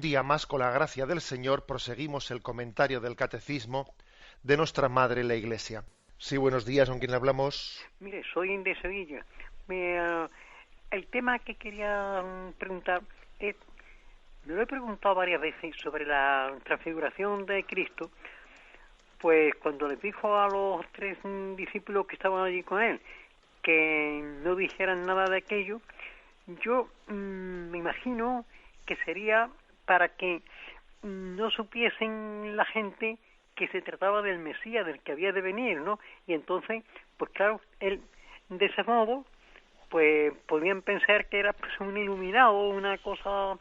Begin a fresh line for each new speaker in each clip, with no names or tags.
día más, con la gracia del Señor, proseguimos el comentario del Catecismo de nuestra Madre la Iglesia. Sí, buenos días, ¿con quién hablamos?
Mire, soy de Sevilla. El tema que quería preguntar es, me lo he preguntado varias veces sobre la transfiguración de Cristo, pues cuando les dijo a los tres discípulos que estaban allí con él que no dijeran nada de aquello, yo me imagino que sería para que no supiesen la gente que se trataba del Mesías, del que había de venir, ¿no? Y entonces, pues claro, él de ese modo, pues podían pensar que era pues un iluminado, una cosa,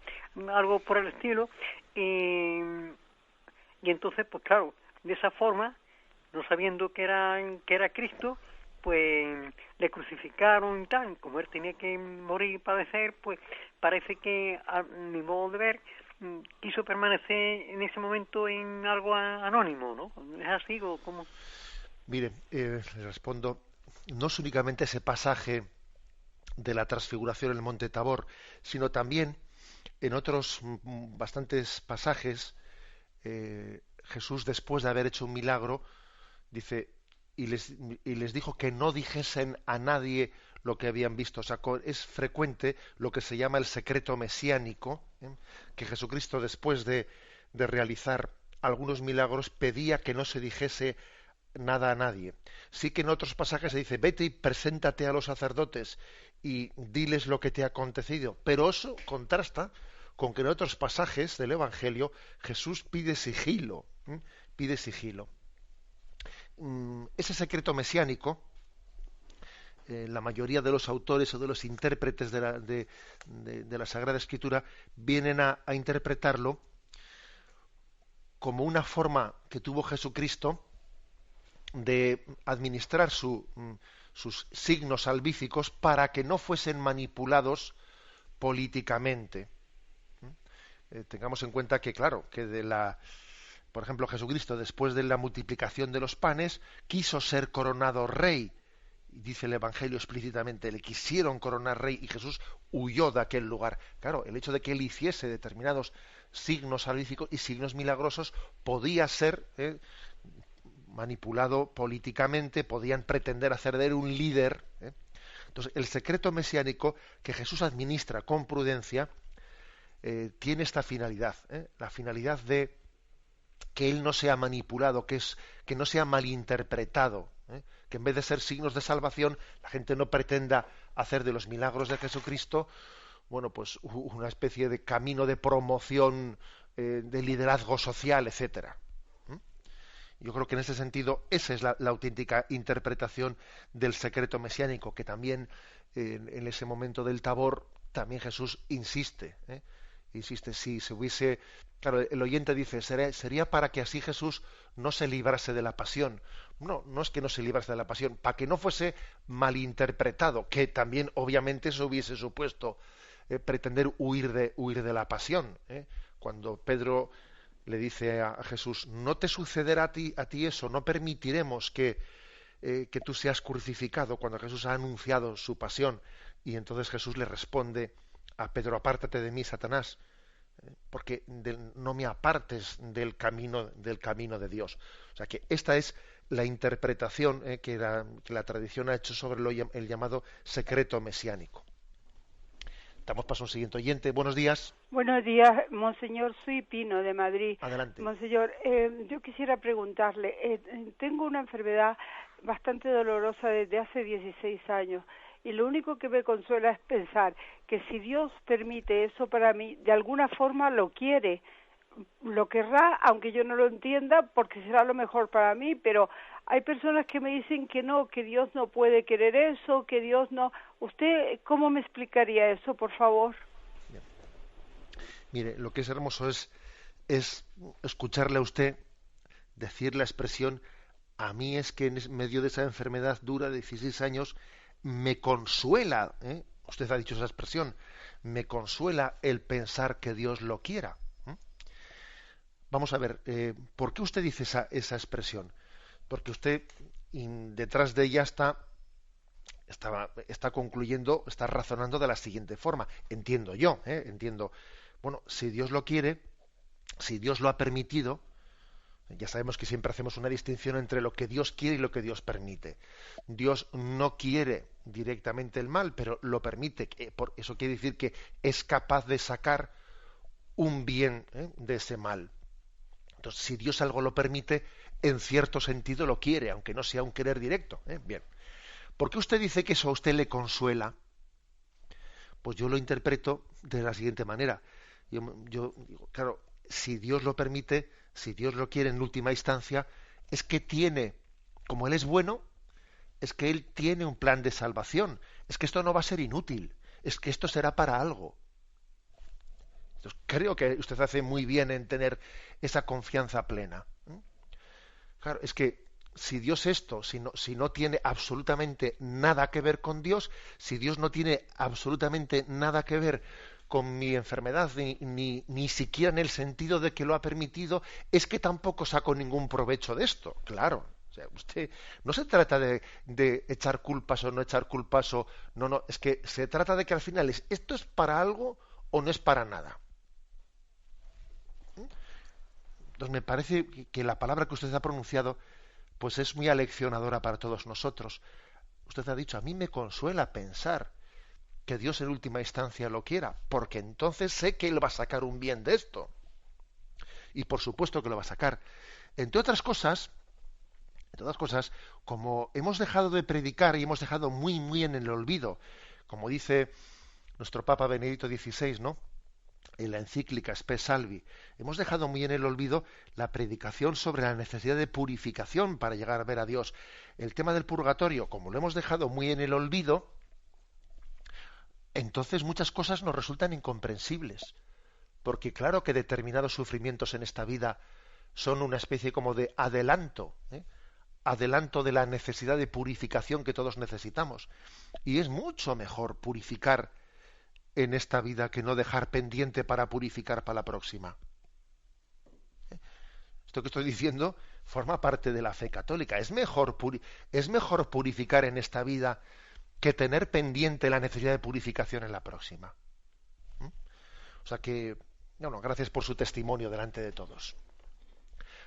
algo por el estilo, y entonces, pues claro, de esa forma, no sabiendo que era Cristo, pues le crucificaron y tal. Como él tenía que morir y padecer, pues parece que, a mi modo de ver, quiso permanecer en ese momento en algo anónimo, ¿no? ¿Es así o cómo?
Mire, le respondo, no es únicamente ese pasaje de la transfiguración en el Monte Tabor, sino también en otros bastantes pasajes, Jesús, después de haber hecho un milagro, dice, y les dijo que no dijesen a nadie lo que habían visto. O sea, es frecuente lo que se llama el secreto mesiánico, que Jesucristo, después de realizar algunos milagros, pedía que no se dijese nada a nadie. Sí que en otros pasajes se dice, vete y preséntate a los sacerdotes y diles lo que te ha acontecido. Pero eso contrasta con que en otros pasajes del Evangelio Jesús pide sigilo, pide sigilo. Ese secreto mesiánico, la mayoría de los autores o de los intérpretes de la Sagrada Escritura vienen a interpretarlo como una forma que tuvo Jesucristo de administrar sus signos salvíficos para que no fuesen manipulados políticamente. Tengamos en cuenta que, claro, que por ejemplo, Jesucristo, después de la multiplicación de los panes, quiso ser coronado rey. Y dice el Evangelio explícitamente, le quisieron coronar rey y Jesús huyó de aquel lugar. Claro, el hecho de que él hiciese determinados signos salvíficos y signos milagrosos podía ser manipulado políticamente, podían pretender hacer de él un líder. Entonces, el secreto mesiánico que Jesús administra con prudencia tiene esta finalidad, la finalidad de que él no sea manipulado, que no sea malinterpretado, que en vez de ser signos de salvación, la gente no pretenda hacer de los milagros de Jesucristo, bueno, pues una especie de camino de promoción de liderazgo social, etcétera. Yo creo que en ese sentido esa es la auténtica interpretación del secreto mesiánico, que también en ese momento del Tabor también Jesús insiste. Insiste, si se hubiese... Claro, el oyente dice, sería para que así Jesús no se librase de la pasión. No, no es que no se librase de la pasión, para que no fuese malinterpretado, que también obviamente eso hubiese supuesto pretender huir de la pasión. Cuando Pedro le dice a Jesús, no te sucederá a ti eso, no permitiremos que tú seas crucificado, cuando Jesús ha anunciado su pasión. Y entonces Jesús le responde a Pedro, apártate de mí, Satanás, porque no me apartes del camino de Dios. O sea que esta es la interpretación que la tradición ha hecho sobre el llamado secreto mesiánico. Damos paso a un siguiente oyente. Buenos días.
Buenos días, monseñor. Soy Pino, de Madrid.
Adelante.
Monseñor, yo quisiera preguntarle, tengo una enfermedad bastante dolorosa desde hace 16 años y lo único que me consuela es pensar que si Dios permite eso para mí, de alguna forma lo quiere, lo querrá, aunque yo no lo entienda, porque será lo mejor para mí, pero hay personas que me dicen que no, que Dios no puede querer eso, que Dios no... ¿Usted cómo me explicaría eso, por favor?
Bien. Mire, lo que es hermoso es escucharle a usted decir la expresión, a mí es que en medio de esa enfermedad dura de 16 años me consuela, usted ha dicho esa expresión, me consuela el pensar que Dios lo quiera. Vamos a ver, ¿por qué usted dice esa expresión? Porque usted detrás de ella está concluyendo, está razonando de la siguiente forma. Entiendo yo, entiendo. Bueno, si Dios lo quiere, si Dios lo ha permitido, ya sabemos que siempre hacemos una distinción entre lo que Dios quiere y lo que Dios permite. Dios no quiere directamente el mal, pero lo permite. Eso quiere decir que es capaz de sacar un bien, de ese mal. Entonces, si Dios algo lo permite, en cierto sentido lo quiere, aunque no sea un querer directo. Bien. ¿Por qué usted dice que eso a usted le consuela? Pues yo lo interpreto de la siguiente manera. Yo digo, claro, si Dios lo permite, si Dios lo quiere en última instancia, es que tiene, como Él es bueno, es que Él tiene un plan de salvación. Es que esto no va a ser inútil. Es que esto será para algo. Entonces, creo que usted hace muy bien en tener esa confianza plena. Claro, es que si Dios si no tiene absolutamente nada que ver con Dios, si Dios no tiene absolutamente nada que ver con mi enfermedad, ni siquiera en el sentido de que lo ha permitido, es que tampoco saco ningún provecho de esto. Claro. O sea, usted no se trata de echar culpas o no echar culpas no, es que se trata de que al final esto es para algo o no es para nada. Entonces me parece que la palabra que usted ha pronunciado pues es muy aleccionadora para todos nosotros. Usted ha dicho, a mí me consuela pensar que Dios en última instancia lo quiera, porque entonces sé que Él va a sacar un bien de esto. Y por supuesto que lo va a sacar. Entre otras cosas, como hemos dejado de predicar y hemos dejado muy, muy en el olvido, como dice nuestro Papa Benedicto XVI, ¿no?, en la encíclica Spe Salvi, hemos dejado muy en el olvido la predicación sobre la necesidad de purificación para llegar a ver a Dios. El tema del purgatorio, como lo hemos dejado muy en el olvido, entonces muchas cosas nos resultan incomprensibles. Porque claro que determinados sufrimientos en esta vida son una especie como de adelanto, adelanto de la necesidad de purificación que todos necesitamos. Y es mucho mejor purificar en esta vida que no dejar pendiente para purificar para la próxima. Esto que estoy diciendo forma parte de la fe católica. Es mejor purificar en esta vida que tener pendiente la necesidad de purificación en la próxima. O sea que, gracias por su testimonio delante de todos.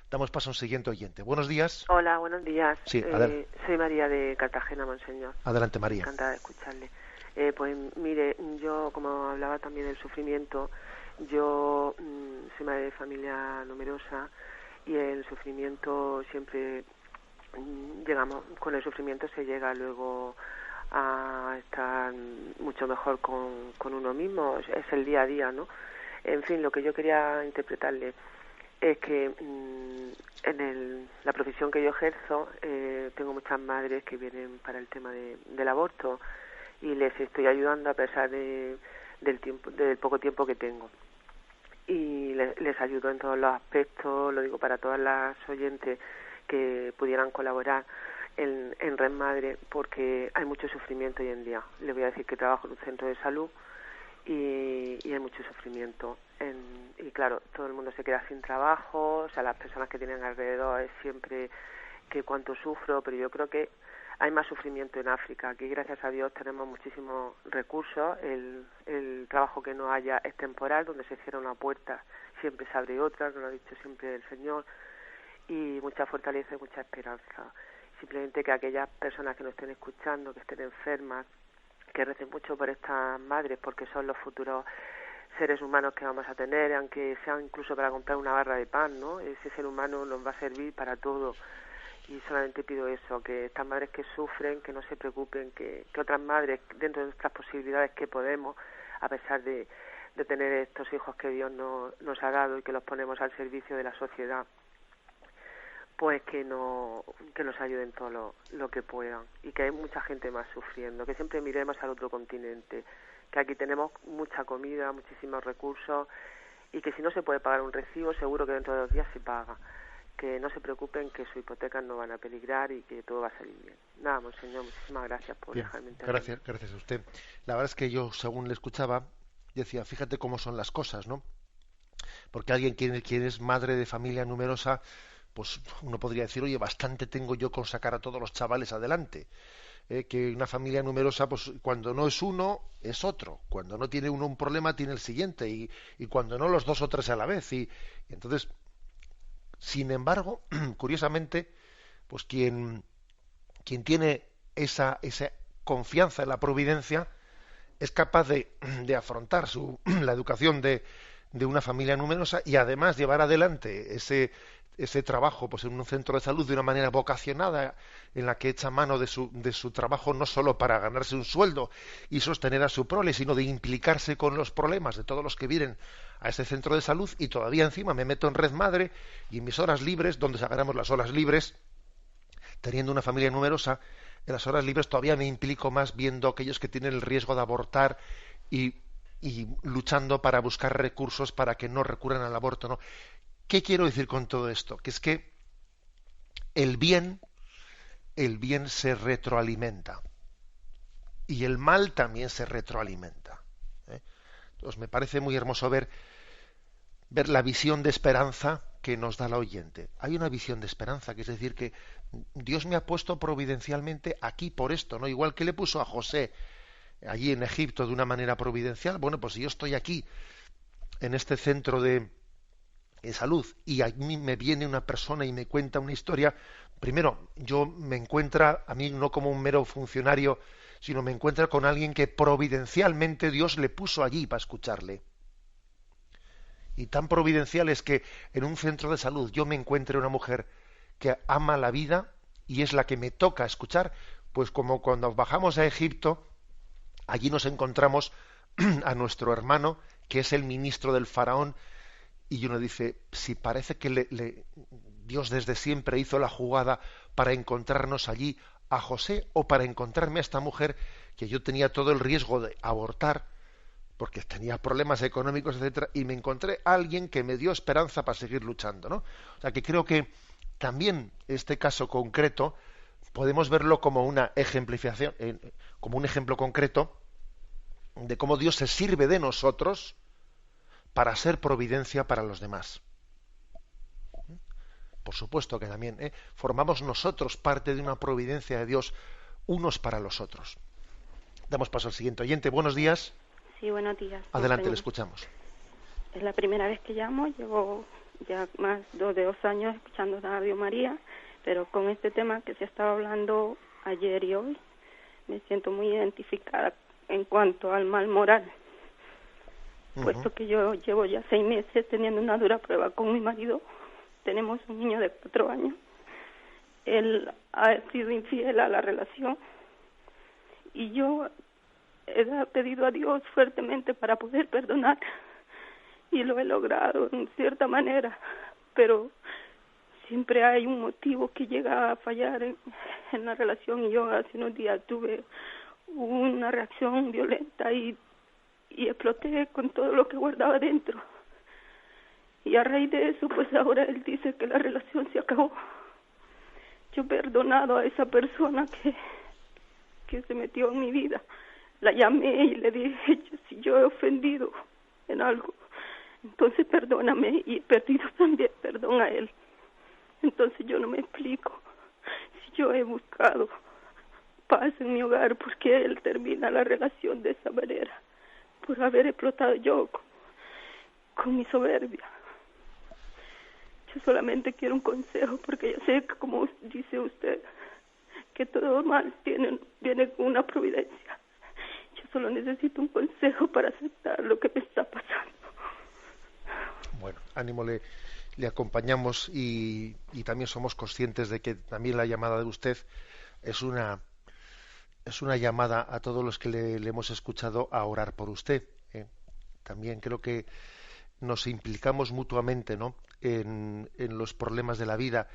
Damos paso a un siguiente oyente. Buenos días.
Hola, buenos días.
Sí,
soy María de Cartagena, Monseñor.
Adelante, María.
Encantada de escucharle. Pues mire, yo como hablaba también del sufrimiento, yo soy madre de familia numerosa y el sufrimiento siempre con el sufrimiento se llega luego a estar mucho mejor con uno mismo, es el día a día, ¿no? En fin, lo que yo quería interpretarle es que en la profesión que yo ejerzo tengo muchas madres que vienen para el tema del aborto y les estoy ayudando a pesar del poco tiempo que tengo. Y les ayudo en todos los aspectos, lo digo para todas las oyentes que pudieran colaborar en Red Madre, porque hay mucho sufrimiento hoy en día. Les voy a decir que trabajo en un centro de salud y hay mucho sufrimiento. Y claro, todo el mundo se queda sin trabajo, o sea, las personas que tienen alrededor es siempre que cuánto sufro, pero yo creo que hay más sufrimiento en África. Aquí, gracias a Dios, tenemos muchísimos recursos. El trabajo que no haya es temporal, donde se cierra una puerta, siempre se abre otra, nos lo ha dicho siempre el Señor, y mucha fortaleza y mucha esperanza. Simplemente que aquellas personas que nos estén escuchando, que estén enfermas, que recen mucho por estas madres, porque son los futuros seres humanos que vamos a tener, aunque sea incluso para comprar una barra de pan, ¿no? Ese ser humano nos va a servir para todo. Y solamente pido eso, que estas madres que sufren, que no se preocupen, que otras madres, dentro de nuestras posibilidades que podemos, a pesar de tener estos hijos que Dios nos ha dado y que los ponemos al servicio de la sociedad, pues que nos ayuden todo lo que puedan, y que hay mucha gente más sufriendo, que siempre miremos al otro continente, que aquí tenemos mucha comida, muchísimos recursos, y que si no se puede pagar un recibo, seguro que dentro de 2 días se paga. Que no se preocupen, que sus hipotecas no van a peligrar y que todo va a salir bien. Nada, Monseñor, muchísimas gracias por dejarme intervenir.
Gracias a usted. La verdad es que yo, según le escuchaba, decía, fíjate cómo son las cosas, ¿no? Porque alguien quien es madre de familia numerosa, pues uno podría decir, oye, bastante tengo yo con sacar a todos los chavales adelante. que una familia numerosa, pues cuando no es uno, es otro. Cuando no tiene uno un problema, tiene el siguiente. Y cuando no, los dos o tres a la vez. Y entonces, sin embargo, curiosamente, pues quien tiene esa confianza en la providencia es capaz de afrontar la educación de una familia numerosa y además llevar adelante ese trabajo pues en un centro de salud de una manera vocacionada, en la que echa mano de su trabajo no solo para ganarse un sueldo y sostener a su prole, sino de implicarse con los problemas de todos los que vienen a ese centro de salud, y todavía encima me meto en Red Madre y en mis horas libres, donde sacaremos las horas libres, teniendo una familia numerosa. En las horas libres todavía me implico más viendo a aquellos que tienen el riesgo de abortar y luchando para buscar recursos para que no recurran al aborto, ¿no? ¿Qué quiero decir con todo esto? Que es que el bien se retroalimenta y el mal también se retroalimenta, ¿eh? Entonces me parece muy hermoso ver la visión de esperanza que nos da la oyente. Hay una visión de esperanza, que es decir, que Dios me ha puesto providencialmente aquí por esto, ¿no? Igual que le puso a José allí en Egipto de una manera providencial. Bueno, pues si yo estoy aquí en este centro de salud y a mí me viene una persona y me cuenta una historia, primero yo me encuentra a mí no como un mero funcionario, sino me encuentra con alguien que providencialmente Dios le puso allí para escucharle. Y tan providencial es que en un centro de salud yo me encuentre una mujer que ama la vida y es la que me toca escuchar, pues como cuando bajamos a Egipto, allí nos encontramos a nuestro hermano, que es el ministro del faraón, y uno dice, si parece que Dios desde siempre hizo la jugada para encontrarnos allí a José o para encontrarme a esta mujer, que yo tenía todo el riesgo de abortar, porque tenía problemas económicos, etcétera, y me encontré a alguien que me dio esperanza para seguir luchando, ¿no? O sea que creo que también este caso concreto podemos verlo como una ejemplificación, como un ejemplo concreto de cómo Dios se sirve de nosotros para ser providencia para los demás. Por supuesto que también formamos nosotros parte de una providencia de Dios unos para los otros. Damos paso al siguiente oyente. Buenos días.
Sí, buenos días.
Adelante, le escuchamos.
Es la primera vez que llamo, llevo ya más de 2 años escuchando Radio María, pero con este tema que se estaba hablando ayer y hoy, me siento muy identificada en cuanto al mal moral, puesto que yo llevo ya 6 meses teniendo una dura prueba con mi marido. Tenemos un niño de 4 años. Él ha sido infiel a la relación y yo he pedido a Dios fuertemente para poder perdonar y lo he logrado en cierta manera, pero siempre hay un motivo que llega a fallar en la relación, y yo hace unos días tuve una reacción violenta y exploté con todo lo que guardaba dentro, y a raíz de eso pues ahora él dice que la relación se acabó. Yo he perdonado a esa persona que se metió en mi vida. La llamé y le dije, si yo he ofendido en algo, entonces perdóname, y he pedido también perdón a él. Entonces yo no me explico, si yo he buscado paz en mi hogar, ¿por qué él termina la relación de esa manera? Por haber explotado yo con mi soberbia. Yo solamente quiero un consejo, porque yo sé que, como dice usted, que todo mal viene con una providencia. Yo solo necesito un consejo para aceptar lo que me está pasando.
Bueno, ánimo, le acompañamos y también somos conscientes de que también la llamada de usted es una llamada a todos los que le hemos escuchado a orar por usted. También creo que nos implicamos mutuamente, ¿no?, en los problemas de la vida,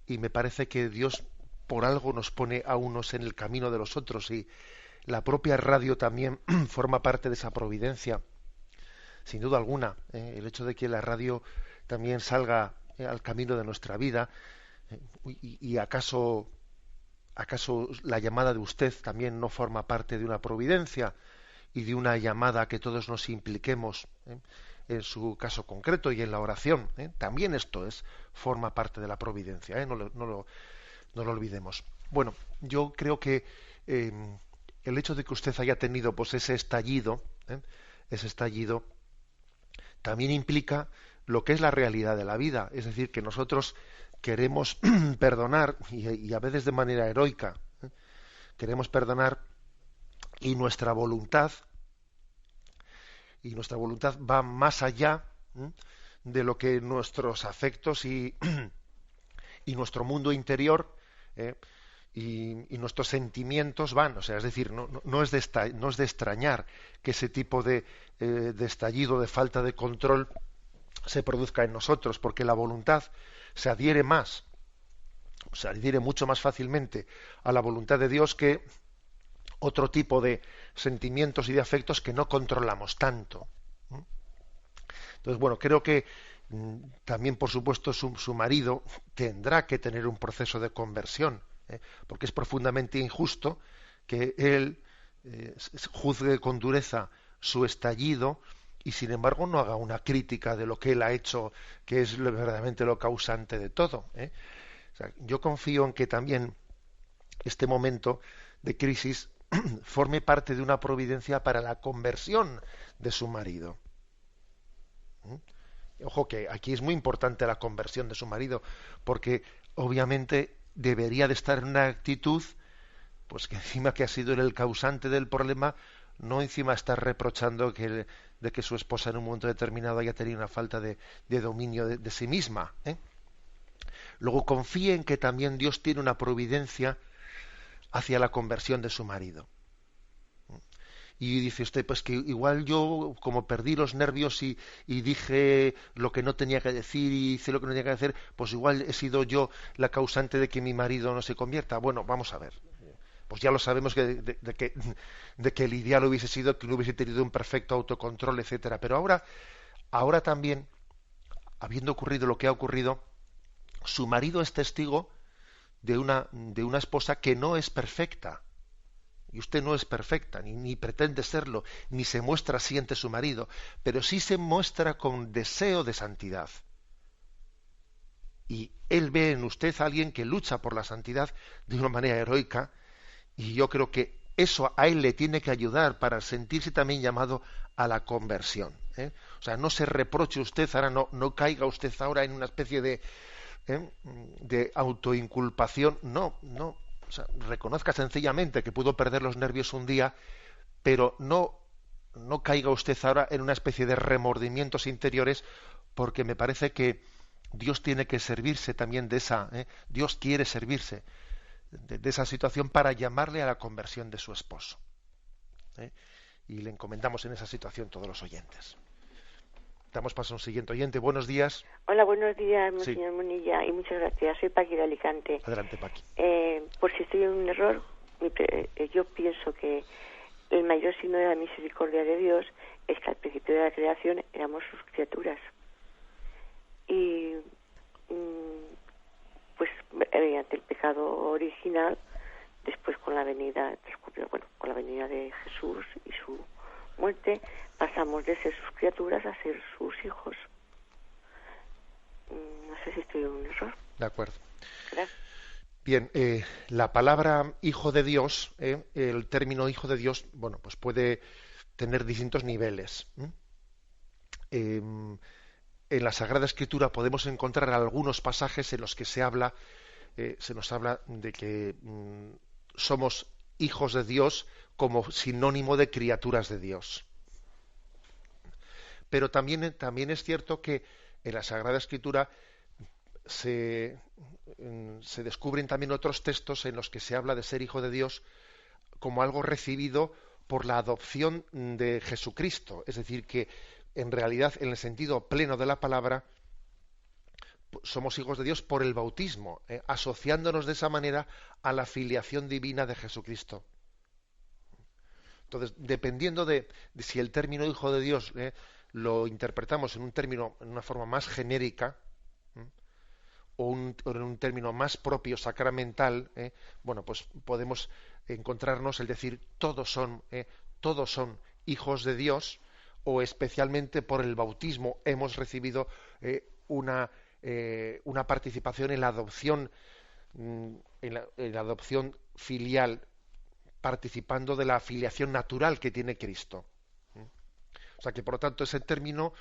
y me parece que Dios por algo nos pone a unos en el camino de los otros, y la propia radio también forma parte de esa providencia, sin duda alguna. El hecho de que la radio también salga al camino de nuestra vida, y acaso la llamada de usted también no forma parte de una providencia y de una llamada a que todos nos impliquemos en su caso concreto y en la oración. También esto forma parte de la providencia, no lo olvidemos. Bueno, yo creo que el hecho de que usted haya tenido pues ese estallido también implica lo que es la realidad de la vida, es decir, que nosotros queremos perdonar y a veces de manera heroica, queremos perdonar y nuestra voluntad va más allá de lo que nuestros afectos y nuestro mundo interior y nuestros sentimientos van, o sea, es decir, no es de extrañar que ese tipo de estallido, de falta de control se produzca en nosotros, porque la voluntad se adhiere mucho más fácilmente a la voluntad de Dios que otro tipo de sentimientos y de afectos que no controlamos tanto. Entonces, bueno, creo que también, por supuesto, su marido tendrá que tener un proceso de conversión, porque es profundamente injusto que él juzgue con dureza su estallido y, sin embargo, no haga una crítica de lo que él ha hecho, que es verdaderamente lo causante de todo. O sea, yo confío en que también este momento de crisis forme parte de una providencia para la conversión de su marido. Ojo que aquí es muy importante la conversión de su marido, porque obviamente debería de estar en una actitud, pues que encima que ha sido él el causante del problema, no encima estar reprochando de que su esposa en un momento determinado haya tenido una falta de dominio de sí misma. Luego confíe en que también Dios tiene una providencia hacia la conversión de su marido. Y dice usted, pues que igual yo, como perdí los nervios y dije lo que no tenía que decir y hice lo que no tenía que hacer, pues igual he sido yo la causante de que mi marido no se convierta. Bueno, vamos a ver. Pues ya lo sabemos que de que el ideal hubiese sido que no hubiese tenido un perfecto autocontrol, etcétera. Pero ahora también, habiendo ocurrido lo que ha ocurrido, su marido es testigo de una esposa que no es perfecta. Y usted no es perfecta, ni pretende serlo, ni se muestra así ante su marido, pero sí se muestra con deseo de santidad. Y él ve en usted a alguien que lucha por la santidad de una manera heroica, y yo creo que eso a él le tiene que ayudar para sentirse también llamado a la conversión. O sea, no se reproche usted, ahora no caiga usted ahora en una especie de autoinculpación, no. O sea, reconozca sencillamente que pudo perder los nervios un día, pero no caiga usted ahora en una especie de remordimientos interiores, porque me parece que Dios tiene que servirse también de esa, Dios quiere servirse de esa situación para llamarle a la conversión de su esposo. Y le encomendamos en esa situación todos los oyentes. Damos paso a un siguiente oyente. Buenos días.
Hola, buenos días,
Sí.
señor Munilla, y muchas gracias. Soy Paqui de Alicante.
Adelante, Paqui.
Por si estoy en un error, yo pienso que el mayor signo de la misericordia de Dios es que al principio de la creación éramos sus criaturas. Y pues mediante el pecado original, después con la venida de Jesús y su muerte, pasamos de ser sus criaturas a ser sus hijos. No sé si estoy en un error.
De acuerdo.
Gracias.
Bien, la palabra hijo de Dios, el término hijo de Dios, bueno, pues puede tener distintos niveles. En la Sagrada Escritura podemos encontrar algunos pasajes en los que se nos habla de que somos hijos de Dios como sinónimo de criaturas de Dios. Pero también es cierto que en la Sagrada Escritura se descubren también otros textos en los que se habla de ser hijo de Dios como algo recibido por la adopción de Jesucristo. Es decir, que en realidad, en el sentido pleno de la palabra, somos hijos de Dios por el bautismo, asociándonos de esa manera a la filiación divina de Jesucristo. Entonces, dependiendo de si el término hijo de Dios lo interpretamos en una forma más genérica, o en un término más propio, sacramental, bueno, pues podemos encontrarnos el decir todos son hijos de Dios, o especialmente por el bautismo hemos recibido una participación en la adopción filial participando de la filiación natural que tiene Cristo. O sea que, por lo tanto, ese término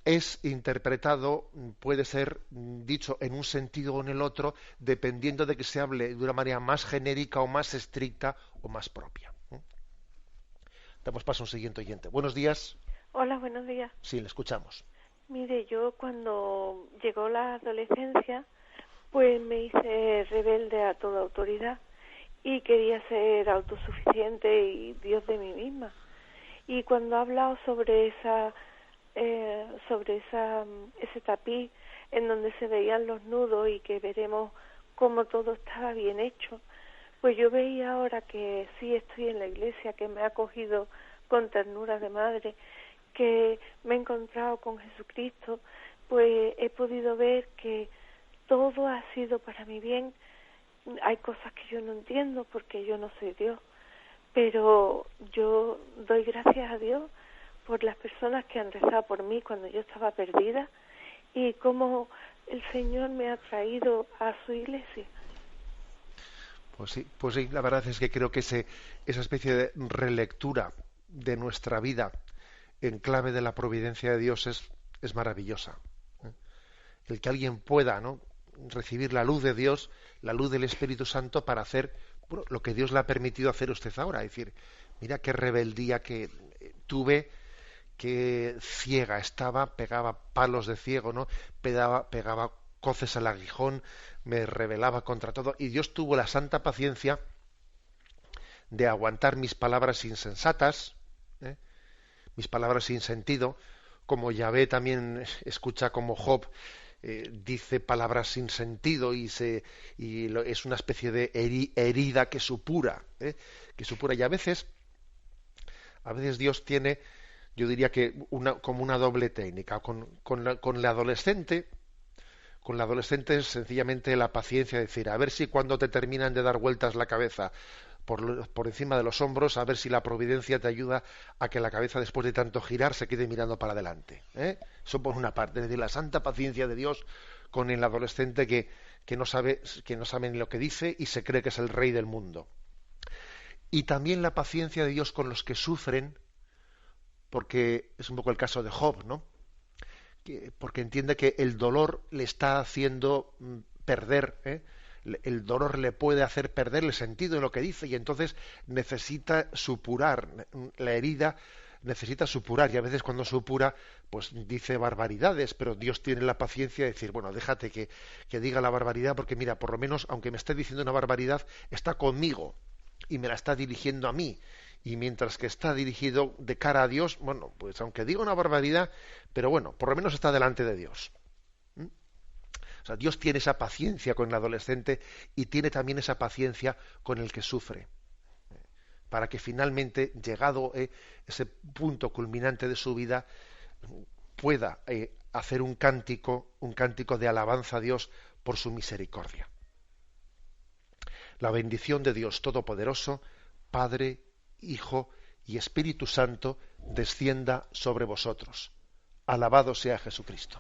es interpretado, puede ser dicho en un sentido o en el otro, dependiendo de que se hable de una manera más genérica o más estricta o más propia. Damos paso a un siguiente oyente. Buenos días.
Hola, buenos días.
Sí, le escuchamos.
Mire, yo cuando llegó la adolescencia, pues me hice rebelde a toda autoridad y quería ser autosuficiente y Dios de mí misma. Y cuando ha hablado sobre ese tapiz en donde se veían los nudos y que veremos cómo todo estaba bien hecho, pues yo veía ahora que sí estoy en la iglesia, que me ha acogido con ternura de madre, que me he encontrado con Jesucristo, pues he podido ver que todo ha sido para mi bien. Hay cosas que yo no entiendo porque yo no soy Dios, pero yo doy gracias a Dios por las personas que han rezado por mí cuando yo estaba perdida y cómo el Señor me ha traído a su iglesia.
Pues sí, la verdad es que creo que esa especie de relectura de nuestra vida en clave de la providencia de Dios es maravillosa. El que alguien pueda, ¿no?, recibir la luz de Dios, la luz del Espíritu Santo para hacer lo que Dios le ha permitido hacer a usted ahora. Es decir, mira qué rebeldía que tuve, qué ciega estaba, pegaba palos de ciego, ¿no? Pegaba coces al aguijón, me rebelaba contra todo, y Dios tuvo la santa paciencia de aguantar mis palabras insensatas, mis palabras sin sentido, como Yahvé también escucha como Job dice palabras sin sentido y es una especie de herida que supura, y a veces Dios tiene, yo diría que como una doble técnica. Con la adolescente es sencillamente la paciencia de decir, a ver si cuando te terminan de dar vueltas la cabeza por encima de los hombros, a ver si la providencia te ayuda a que la cabeza, después de tanto girar, se quede mirando para adelante. Eso por una parte, es decir, la santa paciencia de Dios con el adolescente que no sabe ni lo que dice y se cree que es el rey del mundo. Y también la paciencia de Dios con los que sufren, porque es un poco el caso de Job, ¿no? Porque entiende que el dolor le está haciendo perder, el dolor le puede hacer perder el sentido de lo que dice, y entonces necesita supurar la herida, necesita supurar, y a veces cuando supura pues dice barbaridades, pero Dios tiene la paciencia de decir, bueno, déjate que diga la barbaridad, porque mira, por lo menos aunque me esté diciendo una barbaridad, está conmigo y me la está dirigiendo a mí. Y mientras que está dirigido de cara a Dios, bueno, pues aunque diga una barbaridad, pero bueno, por lo menos está delante de Dios. O sea, Dios tiene esa paciencia con el adolescente y tiene también esa paciencia con el que sufre, para que finalmente, llegado ese punto culminante de su vida, pueda hacer un cántico de alabanza a Dios por su misericordia. La bendición de Dios Todopoderoso, Padre, Hijo y Espíritu Santo, descienda sobre vosotros. Alabado sea Jesucristo.